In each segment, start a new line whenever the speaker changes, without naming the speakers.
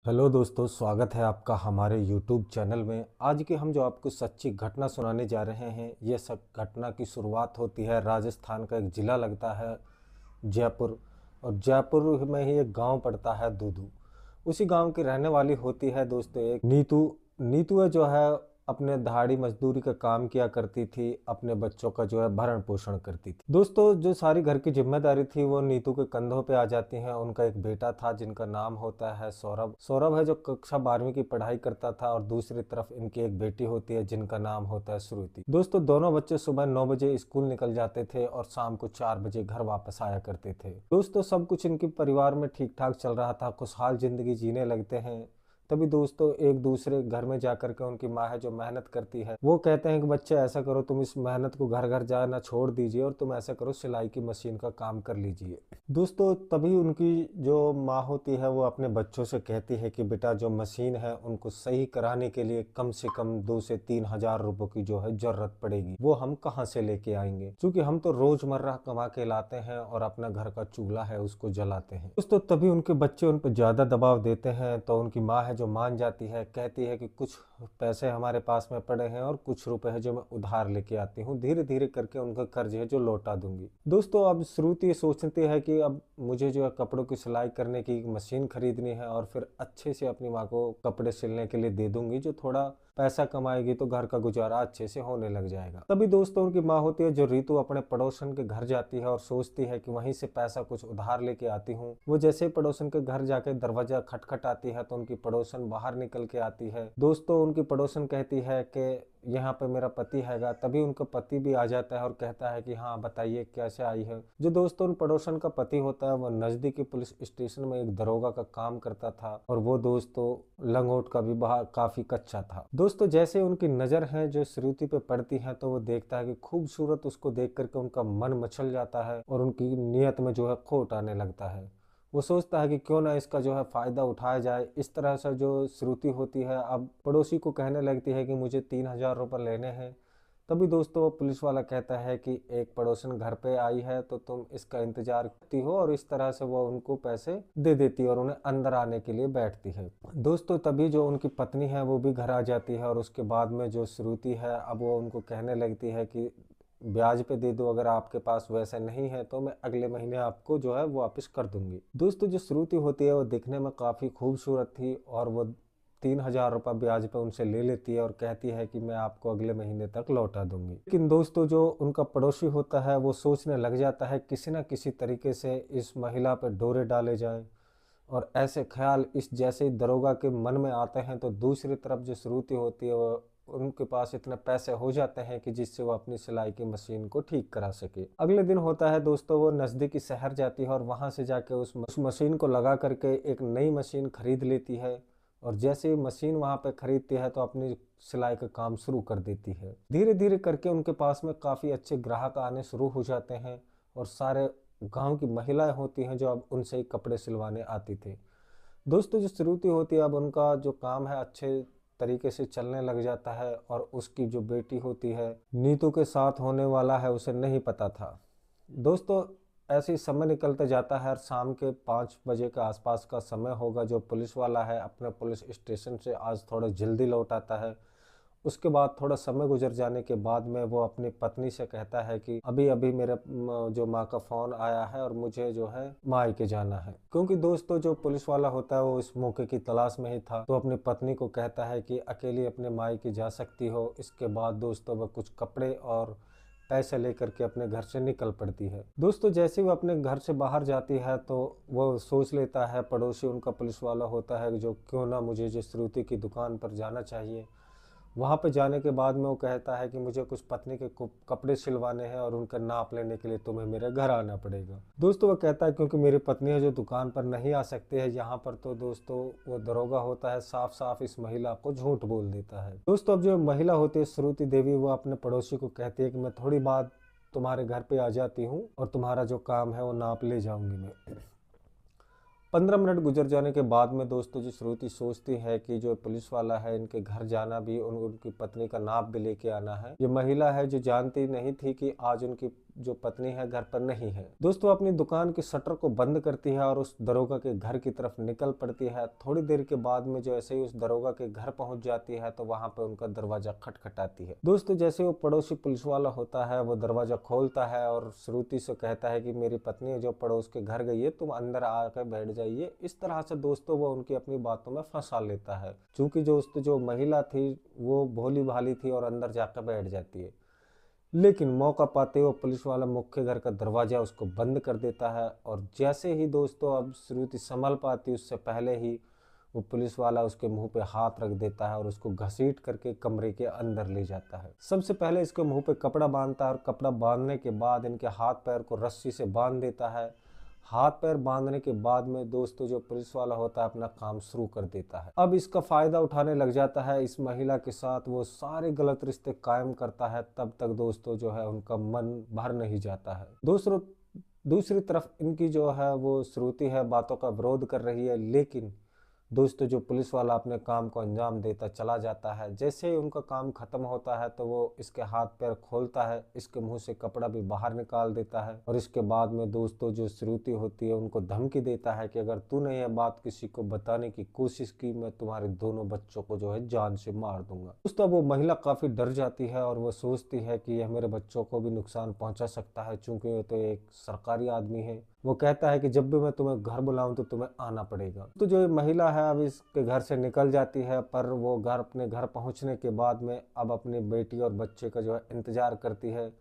Hello दोस्तों, स्वागत है आपका हमारे यूट्यूब चैनल में। आज की हम जो आपको सच्ची घटना सुनाने जा रहे हैं, ये सब घटना की शुरुआत होती है राजस्थान का एक ज़िला लगता है जयपुर। और जयपुर में ही एक गांव पड़ता है दूदू। उसी गांव की रहने वाली होती है दोस्तों एक नीतू। नीतू है जो है अपने दहाड़ी मजदूरी का काम किया करती थी, अपने बच्चों का जो है भरण पोषण करती थी। दोस्तों जो सारी घर की जिम्मेदारी थी वो नीतू के कंधों पे आ जाती है। उनका एक बेटा था जिनका नाम होता है सौरभ। सौरभ है जो कक्षा 12वीं की पढ़ाई करता था, और दूसरी तरफ इनकी एक बेटी होती है जिनका नाम होता है श्रुति। दोस्तों दोनों बच्चे सुबह 9 बजे स्कूल निकल जाते थे और शाम को 4 बजे घर वापस आया करते थे। दोस्तों सब कुछ इनके परिवार में ठीक ठाक चल रहा था, खुशहाल जिंदगी जीने लगते हैं। तभी दोस्तों एक दूसरे घर में जाकर के उनकी माँ है जो मेहनत करती है, वो कहते हैं कि बच्चे ऐसा करो, तुम इस मेहनत को घर घर जाना छोड़ दीजिए और तुम ऐसा करो सिलाई की मशीन का काम कर लीजिए। दोस्तों तभी उनकी जो माँ होती है वो अपने बच्चों से कहती है कि बेटा जो मशीन है उनको सही कराने के लिए कम से कम 2 से 3 हजार रुपए की जो है जरूरत पड़ेगी, वो हम कहाँ से लेके आएंगे, क्योंकि हम तो रोजमर्रा कमा के लाते हैं और अपना घर का चूल्हा है उसको जलाते हैं। दोस्तों तभी उनके बच्चे उन पर ज्यादा दबाव देते हैं, तो उनकी माँ है जो मान जाती है, कहती है कि कुछ पैसे हमारे पास में पड़े हैं और कुछ रुपए है जो मैं उधार लेके आती हूँ, धीरे धीरे करके उनका कर्ज है जो लौटा दूंगी। दोस्तों अब श्रुति सोचती है कि अब मुझे जो है कपड़ों की सिलाई करने की मशीन खरीदनी है और फिर अच्छे से अपनी माँ को कपड़े सिलने के लिए दे दूंगी, जो थोड़ा पैसा कमाएगी तो घर का गुजारा अच्छे से होने लग जाएगा। तभी दोस्तों उनकी माँ होती है जो रीतू अपने पड़ोसन के घर जाती है और सोचती है कि वहीं से पैसा कुछ उधार लेके आती हूँ। वो जैसे ही पड़ोसन के घर जाके दरवाजा खटखटाती है तो उनकी पड़ोसन बाहर निकल के आती है। दोस्तों उनकी पड़ोसन कहती है कि यहाँ पे मेरा पति हैगा। तभी उनका पति भी आ जाता है और कहता है कि हाँ बताइए कैसे आई है। जो दोस्तों उन पड़ोसन का पति होता है वो नजदीकी पुलिस स्टेशन में एक दरोगा का काम करता था, और वो दोस्तों लंगोट का भी काफी कच्चा था। दोस्तों जैसे उनकी नजर है जो श्रुति पे पड़ती है तो वो देखता है कि खूबसूरत, उसको देख करके उनका मन मचल जाता है और उनकी नीयत में जो है खोट आने लगता है। वो सोचता है कि क्यों ना इसका जो है फायदा उठाया जाए। इस तरह से जो श्रुति होती है अब पड़ोसी को कहने लगती है कि मुझे 3 हजार रुपये लेने हैं। तभी दोस्तों वो पुलिस वाला कहता है कि एक पड़ोसन घर पे आई है तो तुम इसका इंतजार करती हो, और इस तरह से वो उनको पैसे दे देती है और उन्हें अंदर आने के लिए बैठती है। दोस्तों तभी जो उनकी पत्नी है वो भी घर आ जाती है, और उसके बाद में जो श्रुति है अब वो उनको कहने लगती है कि ब्याज पे दे दो, अगर आपके पास वैसे नहीं है तो मैं अगले महीने आपको जो है वो वापस कर दूंगी। दोस्तों जो श्रुति होती है वो दिखने में काफी खूबसूरत थी, और वो 3 हजार रुपये ब्याज पे उनसे ले लेती है और कहती है कि मैं आपको अगले महीने तक लौटा दूंगी। लेकिन दोस्तों जो उनका पड़ोसी होता है वो सोचने लग जाता है किसी न किसी तरीके से इस महिला पे डोरे डाले जाए, और ऐसे ख्याल इस जैसे ही दरोगा के मन में आते हैं तो दूसरी तरफ जो श्रुति होती है वो उनके पास इतने पैसे हो जाते हैं कि जिससे वो अपनी सिलाई की मशीन को ठीक करा सके। अगले दिन होता है दोस्तों वो नजदीकी शहर जाती है और वहां से जाके उस मशीन को लगा करके एक नई मशीन खरीद लेती है, और जैसे ही मशीन वहां पे खरीदती है तो अपनी सिलाई का काम शुरू कर देती है। धीरे धीरे करके उनके पास में काफी अच्छे ग्राहक आने शुरू हो जाते हैं, और सारे गांव की महिलाएं होती हैं जो अब उनसे ही कपड़े सिलवाने आती थी। दोस्तों जो श्रुति होती है अब उनका जो काम है अच्छे तरीके से चलने लग जाता है, और उसकी जो बेटी होती है नीतू के साथ होने वाला है उसे नहीं पता था। दोस्तों ऐसे ही समय निकलता जाता है, और शाम के 5 बजे के आसपास का समय होगा। जो पुलिस वाला है अपने पुलिस स्टेशन से आज थोड़ा जल्दी लौट आता है। उसके बाद थोड़ा समय गुजर जाने के बाद में वो अपनी पत्नी से कहता है कि अभी अभी मेरे जो माँ का फोन आया है और मुझे जो है मायके जाना है। क्योंकि दोस्तों जो पुलिस वाला होता है वो इस मौके की तलाश में ही था, तो अपनी पत्नी को कहता है कि अकेली अपने मायके जा सकती हो। इसके बाद दोस्तों वह कुछ कपड़े और पैसे लेकर के अपने घर से निकल पड़ती है। दोस्तों जैसे वो अपने घर से बाहर जाती है तो वो सोच लेता है, पड़ोसी उनका पुलिस वाला होता है, जो क्यों ना मुझे जो श्रुति की दुकान पर जाना चाहिए। वहां पे जाने के बाद में वो कहता है कि मुझे कुछ पत्नी के कपड़े सिलवाने हैं और उनका नाप लेने के लिए तुम्हें मेरे घर आना पड़ेगा। दोस्तों वो कहता है क्योंकि मेरी पत्नी है जो दुकान पर नहीं आ सकते है यहाँ पर, तो दोस्तों वो दरोगा होता है साफ साफ इस महिला को झूठ बोल देता है। दोस्तों अब जो महिला होती है श्रुति देवी, वो अपने पड़ोसी को कहती है कि मैं थोड़ी बात तुम्हारे घर पे आ जाती हूँ और तुम्हारा जो काम है वो नाप ले जाऊंगी मैं। 15 मिनट गुजर जाने के बाद में दोस्तों जो श्रुति सोचती है कि जो पुलिस वाला है इनके घर जाना भी, उनकी पत्नी का नाप भी लेके आना है। ये महिला है जो जानती नहीं थी कि आज उनकी जो पत्नी है घर पर नहीं है। दोस्तों अपनी दुकान की शटर को बंद करती है और उस दरोगा के घर की तरफ निकल पड़ती है। थोड़ी देर के बाद में जो ऐसे ही उस दरोगा के घर पहुंच जाती है तो वहां पे उनका दरवाजा खटखटाती है। दोस्तों जैसे वो पड़ोसी पुलिस वाला होता है वो दरवाजा खोलता है और श्रुति से कहता है कि मेरी पत्नी जो पड़ोस के घर गई है, तुम अंदर आकर बैठ जाइए। इस तरह से दोस्तों वो उनकी अपनी बातों में फंसा लेता है। चूंकि जो महिला थी वो भोली भाली थी और अंदर जाकर बैठ जाती है। लेकिन मौका पाते वो पुलिस वाला मुख्य घर का दरवाजा उसको बंद कर देता है और जैसे ही दोस्तों अब श्रुति संभल पाती उससे पहले ही वो पुलिस वाला उसके मुंह पे हाथ रख देता है और उसको घसीट करके कमरे के अंदर ले जाता है। सबसे पहले इसके मुंह पे कपड़ा बांधता है और कपड़ा बांधने के बाद इनके हाथ पैर को रस्सी से बांध देता है। हाथ पैर बांधने के बाद में दोस्तों जो पुलिस वाला होता है अपना काम शुरू कर देता है। अब इसका फायदा उठाने लग जाता है। इस महिला के साथ वो सारे गलत रिश्ते कायम करता है। तब तक दोस्तों जो है उनका मन भर नहीं जाता है। दोस्तों दूसरी तरफ इनकी जो है वो श्रुति है बातों का विरोध कर रही है, लेकिन दोस्तों जो पुलिस वाला अपने काम को अंजाम देता चला जाता है। जैसे ही उनका काम खत्म होता है तो वो इसके हाथ पैर खोलता है, इसके मुंह से कपड़ा भी बाहर निकाल देता है और इसके बाद में दोस्तों जो श्रुति होती है उनको धमकी देता है कि अगर तूने यह बात किसी को बताने की कोशिश की मैं तुम्हारे दोनों बच्चों को जो है जान से मार दूंगा। दोस्तों वो महिला काफी डर जाती है और वो सोचती है कि यह मेरे बच्चों को भी नुकसान पहुंचा सकता है, चूंकि ये तो एक सरकारी आदमी है। वो कहता है कि जब भी मैं तुम्हें घर बुलाऊं तो तुम्हें आना पड़ेगा। तो जो महिला है अब इसके घर से निकल जाती है, पर वो अपने घर पहुंचने के बाद में अब अपनी बेटी और बच्चे का जो है इंतजार करती है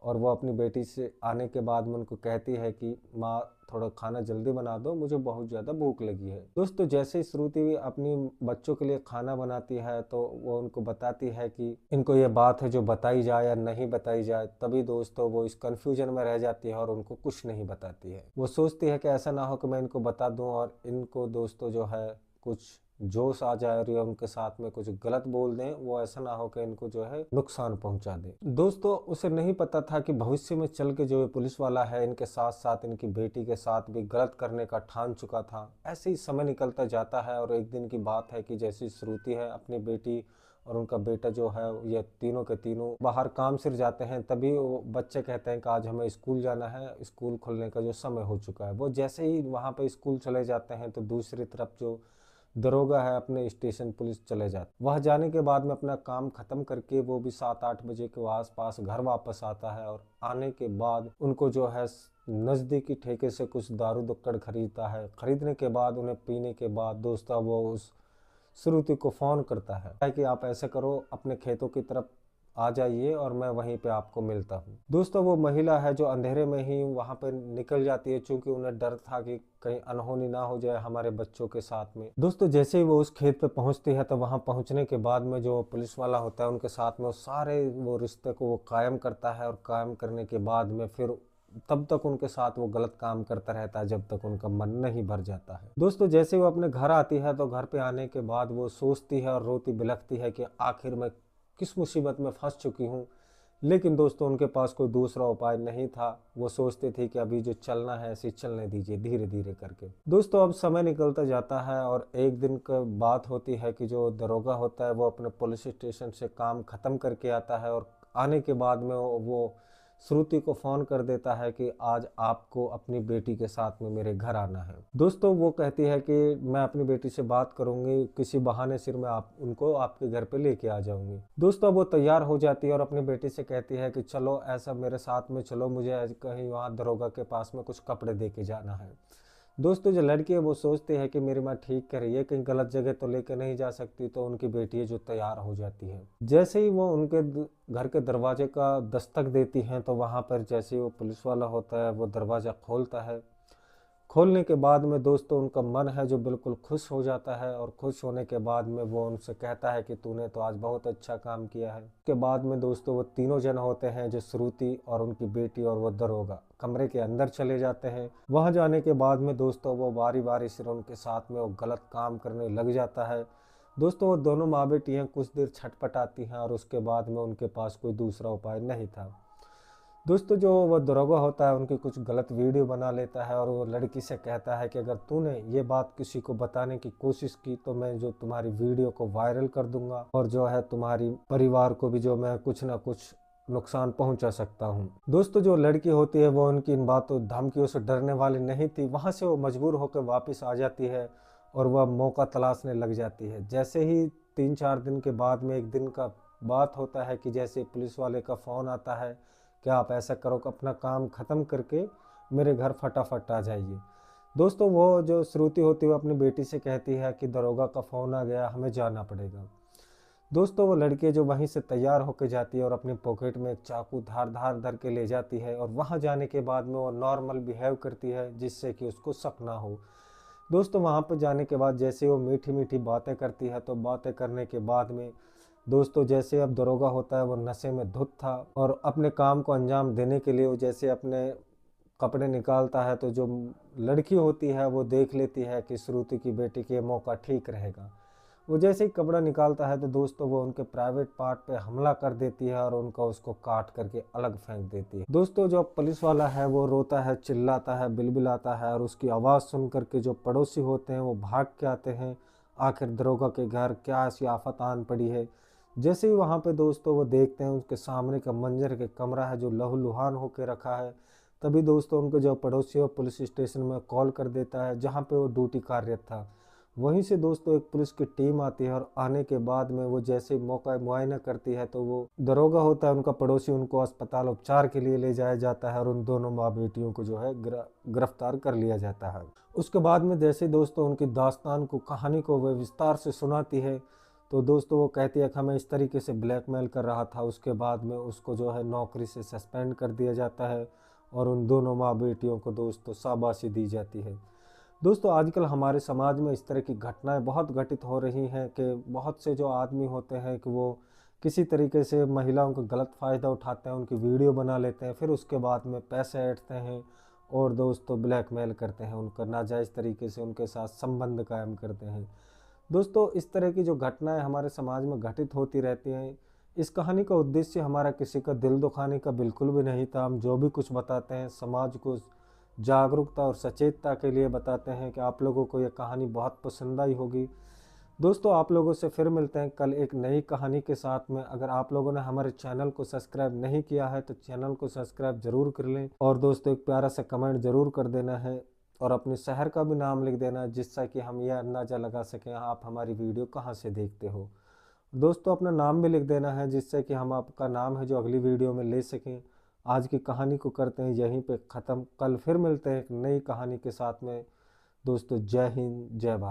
और वो अपनी बेटी से आने के बाद में उनको कहती है कि माँ थोड़ा खाना जल्दी बना दो, मुझे बहुत ज़्यादा भूख लगी है। दोस्तों जैसे ही श्रुति अपनी बच्चों के लिए खाना बनाती है तो वो उनको बताती है कि इनको ये बात है जो बताई जाए या नहीं बताई जाए। तभी दोस्तों वो इस कंफ्यूजन में रह जाती है और उनको कुछ नहीं बताती है। वो सोचती है कि ऐसा ना हो कि मैं इनको बता दूं और इनको दोस्तों जो है कुछ जोश आ जाए और ये उनके साथ में कुछ गलत बोल दें, वो ऐसा ना हो कि इनको जो है नुकसान पहुंचा दे। दोस्तों उसे नहीं पता था कि भविष्य में चल के जो ये पुलिस वाला है इनके साथ साथ इनकी बेटी के साथ भी गलत करने का ठान चुका था। ऐसे ही समय निकलता जाता है और एक दिन की बात है कि जैसी श्रुति है अपनी बेटी और उनका बेटा जो है ये तीनों के तीनों बाहर काम सिर जाते हैं, तभी वो बच्चे कहते हैं कि आज हमें स्कूल जाना है, स्कूल खुलने का जो समय हो चुका है। वो जैसे ही वहाँ पे स्कूल चले जाते हैं तो दूसरी तरफ जो दरोगा है अपने स्टेशन पुलिस चले जाते। वह जाने के बाद में अपना काम खत्म करके वो भी 7-8 बजे के आसपास घर वापस आता है और आने के बाद उनको जो है नज़दीकी ठेके से कुछ दारू दुक्कड़ खरीदता है। खरीदने के बाद उन्हें पीने के बाद दोस्तों वो उस श्रुति को फ़ोन करता है कि आप ऐसे करो अपने खेतों की तरफ आ जाइए और मैं वहीं पे आपको मिलता हूँ। दोस्तों वो महिला है जो अंधेरे में ही वहाँ पे निकल जाती है, चूंकि उन्हें डर था कि कहीं अनहोनी ना हो जाए हमारे बच्चों के साथ में। दोस्तों जैसे ही वो उस खेत पे पहुँचती है तो वहाँ पहुँचने के बाद में जो पुलिस वाला होता है उनके साथ में वो सारे वो रिश्ते को वो कायम करता है और कायम करने के बाद में फिर तब तक उनके साथ वो गलत काम करता रहता है जब तक उनका मन नहीं भर जाता है। दोस्तों जैसे वो अपने घर आती है तो घर पे आने के बाद वो सोचती है और रोती बिलखती है कि आखिर मैं किस मुसीबत में फंस चुकी हूँ। लेकिन दोस्तों उनके पास कोई दूसरा उपाय नहीं था। वो सोचते थे कि अभी जो चलना है ऐसे चलने दीजिए धीरे धीरे करके। दोस्तों अब समय निकलता जाता है और एक दिन का बात होती है कि जो दरोगा होता है वो अपने पुलिस स्टेशन से काम खत्म करके आता है और आने के बाद में वो श्रुति को फ़ोन कर देता है कि आज आपको अपनी बेटी के साथ में मेरे घर आना है। दोस्तों वो कहती है कि मैं अपनी बेटी से बात करूंगी, किसी बहाने सिर मैं उनको आपके घर पे लेके आ जाऊंगी। दोस्तों वो तैयार हो जाती है और अपनी बेटी से कहती है कि चलो ऐसा मेरे साथ में चलो, मुझे कहीं वहाँ दरोगा के पास में कुछ कपड़े दे के जाना है। दोस्तों जो लड़की है वो सोचती है कि मेरी माँ ठीक कह रही है, कहीं गलत जगह तो लेकर नहीं जा सकती, तो उनकी बेटी है जो तैयार हो जाती है। जैसे ही वो उनके घर के दरवाजे का दस्तक देती हैं तो वहाँ पर जैसे ही वो पुलिस वाला होता है वो दरवाज़ा खोलता है। खोलने के बाद में दोस्तों उनका मन है जो बिल्कुल खुश हो जाता है और खुश होने के बाद में वो उनसे कहता है कि तूने तो आज बहुत अच्छा काम किया है। उसके बाद में दोस्तों वो तीनों जन होते हैं जो श्रुति और उनकी बेटी और वो दरोगा कमरे के अंदर चले जाते हैं। वहां जाने के बाद में दोस्तों वो बारी बारी से उनके साथ में वो गलत काम करने लग जाता है। दोस्तों वो दोनों माँ बेटी हैं कुछ देर छटपटाती हैं और उसके बाद में उनके पास कोई दूसरा उपाय नहीं था। दोस्तों जो वो दरोगा होता है उनकी कुछ गलत वीडियो बना लेता है और वो लड़की से कहता है कि अगर तूने ये बात किसी को बताने की कोशिश की तो मैं जो तुम्हारी वीडियो को वायरल कर दूंगा और जो है तुम्हारी परिवार को भी जो मैं कुछ ना कुछ नुकसान पहुंचा सकता हूं। दोस्तों जो लड़की होती है वो उनकी इन बातों धमकियों से डरने वाली नहीं थी। वहां से वो मजबूर होकर वापस आ जाती है और वह मौका तलाशने लग जाती है। जैसे ही 3-4 दिन के बाद में एक दिन का बात होता है कि जैसे पुलिस वाले का फ़ोन आता है कि आप ऐसा करो कि अपना काम ख़त्म करके मेरे घर फटाफट आ जाइए। दोस्तों वो जो श्रुति होती है वो अपनी बेटी से कहती है कि दरोगा का फ़ोन आ गया, हमें जाना पड़ेगा। दोस्तों वो लड़की जो वहीं से तैयार होकर जाती है और अपनी पॉकेट में एक चाकू धार धार धर के ले जाती है और वहां जाने के बाद में वो नॉर्मल बिहेव करती है जिससे कि उसको शक ना हो। दोस्तों वहां पर जाने के बाद जैसे वो मीठी मीठी बातें करती है तो बातें करने के बाद में दोस्तों जैसे अब दरोगा होता है वो नशे में धुत था और अपने काम को अंजाम देने के लिए वो जैसे अपने कपड़े निकालता है तो जो लड़की होती है वो देख लेती है कि श्रुति की बेटी के मौका ठीक रहेगा। वो जैसे ही कपड़ा निकालता है तो दोस्तों वो उनके प्राइवेट पार्ट पे हमला कर देती है और उनका उसको काट करके अलग फेंक देती है। दोस्तों जो पुलिस वाला है वो रोता है, चिल्लाता है, बिलबिलाता है और उसकी आवाज़ सुन करके जो पड़ोसी होते हैं वो भाग के आते हैं। आखिर दरोगा के घर क्या ऐसी आफत आन पड़ी है। जैसे ही वहाँ पे दोस्तों वो देखते हैं उसके सामने का मंजर के कमरा है जो लहूलुहान होकर रखा है। तभी दोस्तों उनके जो पड़ोसी है पुलिस स्टेशन में कॉल कर देता है जहाँ पे वो ड्यूटी कार्यरत था। वहीं से दोस्तों एक पुलिस की टीम आती है और आने के बाद में वो जैसे मौका मुआयना करती है तो वो दरोगा होता है उनका पड़ोसी, उनको अस्पताल उपचार के लिए ले जाया जाता है और उन दोनों माँ बेटियों को जो है गिरफ्तार कर लिया जाता है। उसके बाद में जैसे दोस्तों उनकी दास्तान को कहानी को वह विस्तार से सुनाती है तो दोस्तों वो कहती है कि हमें इस तरीके से ब्लैकमेल कर रहा था। उसके बाद में उसको जो है नौकरी से सस्पेंड कर दिया जाता है और उन दोनों माँ बेटियों को दोस्तों शाबाशी दी जाती है। दोस्तों आजकल हमारे समाज में इस तरह की घटनाएं बहुत घटित हो रही हैं कि बहुत से जो आदमी होते हैं कि वो किसी तरीके से महिलाओं का गलत फ़ायदा उठाते हैं, उनकी वीडियो बना लेते हैं, फिर उसके बाद में पैसे ऐंठते हैं और दोस्तों ब्लैकमेल करते हैं, उनका नाजायज़ तरीके से उनके साथ संबंध कायम करते हैं। दोस्तों इस तरह की जो घटनाएं हमारे समाज में घटित होती रहती हैं। इस कहानी का उद्देश्य हमारा किसी का दिल दुखाने का बिल्कुल भी नहीं था। हम जो भी कुछ बताते हैं समाज को जागरूकता और सचेतता के लिए बताते हैं कि आप लोगों को यह कहानी बहुत पसंद आई होगी। दोस्तों आप लोगों से फिर मिलते हैं कल एक नई कहानी के साथ में। अगर आप लोगों ने हमारे चैनल को सब्सक्राइब नहीं किया है तो चैनल को सब्सक्राइब जरूर कर लें और दोस्तों एक प्यारा सा कमेंट जरूर कर देना है और अपने शहर का भी नाम लिख देना जिससे कि हम यह अंदाज़ा लगा सकें आप हमारी वीडियो कहाँ से देखते हो। दोस्तों अपना नाम भी लिख देना है जिससे कि हम आपका नाम है जो अगली वीडियो में ले सकें। आज की कहानी को करते हैं यहीं पे ख़त्म। कल फिर मिलते हैं एक नई कहानी के साथ में। दोस्तों जय हिंद, जय भारत।